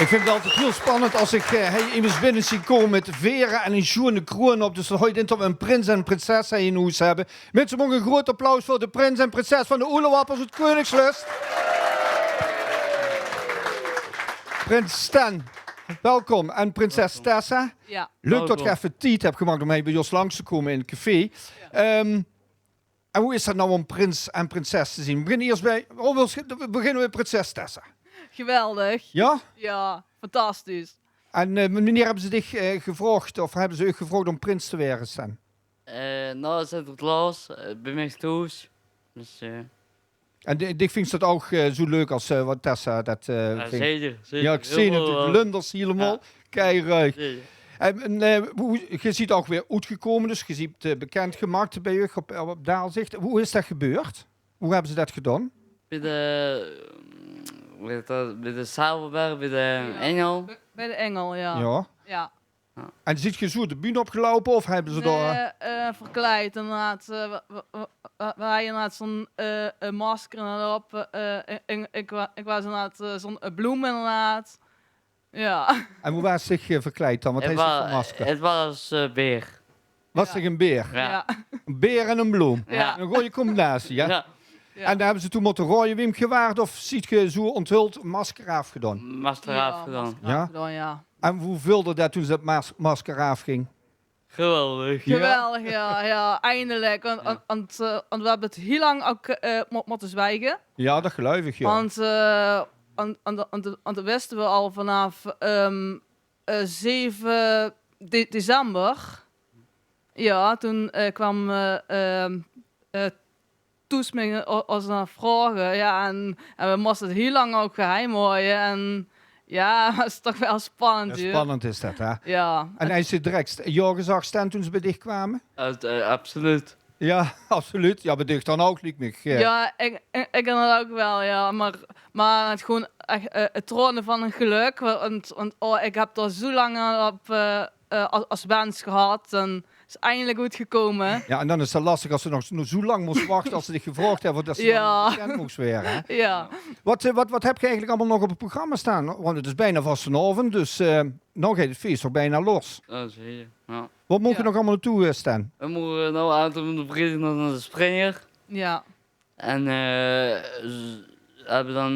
Ik vind het altijd heel spannend als ik iemand binnen zie komen met veren en een schoene kroon op. Dus dan hoor je dat we een prins en prinses in huis hebben. Mensen mogen een groot applaus voor de prins en prinses van de Oelewappers uit Koningslust. Prins Stan, welkom. En prinses Tessa. Ja. Leuk dat je even tijd hebt gemaakt om mee bij ons langs te komen in het café. Ja. En hoe is dat nou om prins en prinses te zien? We beginnen eerst bij... we beginnen bij prinses Tessa. Geweldig. Ja? Ja, fantastisch. En wanneer hebben ze dich gevraagd, of hebben ze u gevraagd om prins te worden, Stan? Nou, Sinterklaas, bij mij thuis. Dus, En ik vind dat ook zo leuk als wat Tessa dat vindt. zeker. Ja, ik zie natuurlijk blunders helemaal. Ja. Keiruig. En je ziet ook weer uitgekomen, dus je ziet bekendgemaakt bij je op Daalzicht. Hoe is dat gebeurd? Hoe hebben ze dat gedaan? Bij de Sabelberg, bij de Engel. Bij de Engel, ja. Ja. Ja. En zit je zo de bühne opgelopen of hebben ze daar... Verkleid inderdaad. We hadden inderdaad zo'n masker op. Ik was inderdaad zo'n bloem inderdaad. Ja. En hoe was zich verkleed dan? Wat heeft ze voor masker? Het was beer. Was zich een beer? Ja. Een beer en een bloem? Ja. Een goede combinatie, ja? Ja. Ja. En daar hebben ze toen met de rode Wim gewaard of ziet je zo onthuld een masker afgedaan? Masker afgedaan. Masker Ja? afgedaan, ja. En hoe voelde dat toen ze dat masker afging? Geweldig. Geweldig, ja, eindelijk. Want we hebben het heel lang ook moeten zwijgen. Ja, dat geloof ik, ja. Want dat wisten we al vanaf 7 december. Ja, toen kwam toesmingen als een vragen. Ja, en we moesten het heel lang ook geheim houden. En ja, dat is toch wel spannend. Ja, spannend is dat, hè? Ja. En hij zit direct je gezag staan toen ze bij dicht kwamen? Absoluut. Ja, absoluut. Ja, bij dicht dan ook, liep me. Ja, ik inderdaad ook wel, ja. Maar het gewoon echt het tronen van een geluk. Want ik heb er zo lang op als wens gehad. En het is eindelijk goed gekomen. Ja, en dan is het lastig als ze nog zo lang moest wachten als ze dich gevraagd hebben dat ze Ja. nog bekend moest weer. Hè? Ja. Wat heb je eigenlijk allemaal nog op het programma staan? Want het is bijna vast vanavond, dus nou gaat het feest toch bijna los. Dat zeker. Ja. Wat moet je Ja. nog allemaal naartoe staan? We moeten nou aan de vrienden naar de springer. Ja. En hebben dan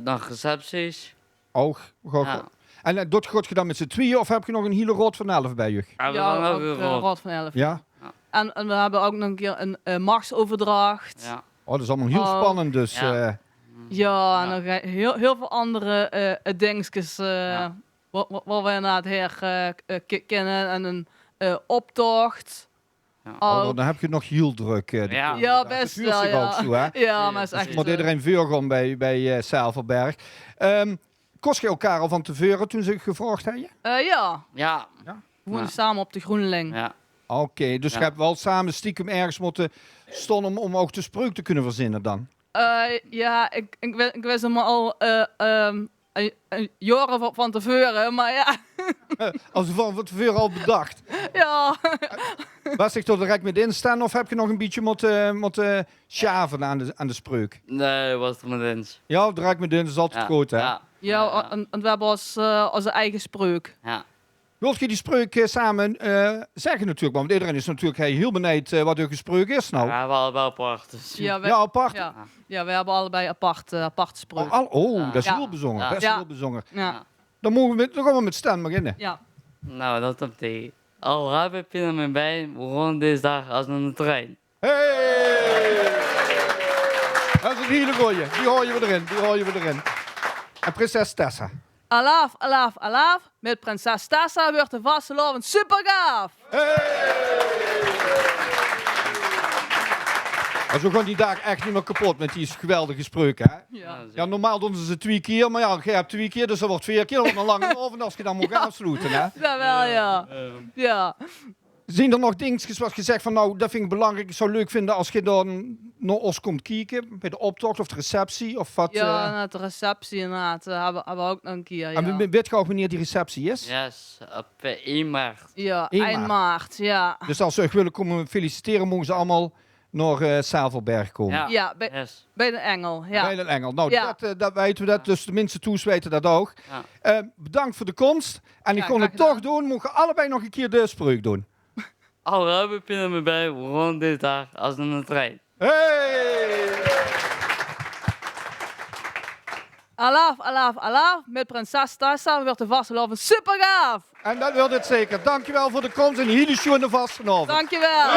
nog recepties. Oh, Ja. En dat gaat je dan met z'n tweeën of heb je nog een hele rot van 11 bij je? Hebben dan ook een rol. Rad van 11. Ja? En we hebben ook nog een keer een machtsoverdracht. Ja. Oh, dat is allemaal heel Oh. spannend, dus... Ja. Ja, en nog heel veel andere dingetjes Ja. wat we inderdaad kennen. En een optocht. Oh, dan heb je nog heel druk. Ja. Ja, Dat best huurt wel, zich ja. ook zo, hè? Ja, maar het is echt... Moet iedereen vuur gaan bij Salverberg. Kost je elkaar al van tevoren toen ze gevraagd hebben? Ja, Ja. we wonen Ja. samen op de Groenling. Ja. Oké, dus Ja. je hebt wel samen stiekem ergens moeten stonden om ook de spreuk te kunnen verzinnen dan? Ja, ik wist hem al jaren van tevoren, maar ja. Als van tevoren al bedacht. Ja, Was ik er direct met instaan of heb je nog een beetje moeten schaven aan de spreuk? Nee, was het met eens. Ja, direct met in is altijd goed, hè? Ja. ja en we hebben onze eigen spreuk. Ja. Wilt je die spreuk samen zeggen natuurlijk? Want iedereen is natuurlijk heel benieuwd wat uw spreuk is nou. We hebben allebei apart. Dus. Ja, Ja, apart. ja, we hebben allebei apart spreuk. Dat is Ja. heel bijzonder. Ja. Best Ja. heel bijzonder. Ja, Dan gaan we met Stan beginnen. ja. Nou, dat op die. Al heb je naar mijn been, we gaan deze dag als naar de trein. Hey! Dat is een hele goeie. Die hoor je we erin. En prinses Tessa. Alaaf, alaaf, alaaf. Met prinses Tessa wordt de vastelovend super gaaf. En zo gaan die dag echt niet meer kapot met die geweldige spreuken, hè? Ja. Ja, normaal doen ze 2 keer, maar ja, je hebt 2 keer, dus dat wordt 4 keer. Dat wordt een lange over als je dan moet afsluiten, hè? Dat wel, ja. Ja. Zien er nog dingetjes wat je zegt van, nou, dat vind ik belangrijk. Ik zou het leuk vinden als je dan naar ons komt kijken, bij de optocht of de receptie, of wat. Ja, en de receptie inderdaad hebben we ook nog een keer, ja. En weet je ook wanneer die receptie is? Yes, op 1 maart. Ja, 1 eind maart, ja. Dus als ze echt willen komen feliciteren, mogen ze allemaal naar Savelberg komen. Ja, Yes. bij de Engel. Ja. Bij de Engel. Nou, Ja. dat weten we dat. Dus de minste toes weten dat ook. Ja. Bedankt voor de komst. En ik kon graag het toch gedaan. doen. Mogen allebei nog een keer de spreuk doen. Alle hebben pinnen me bij, we gewoon deze dag als een trein. Hey! Alaf, alaf, alaf. Met prinses Tessa wordt de vastelovend super gaaf. En dat wil het zeker. Dankjewel voor de komst en hele schoene vastenavond. Dankjewel.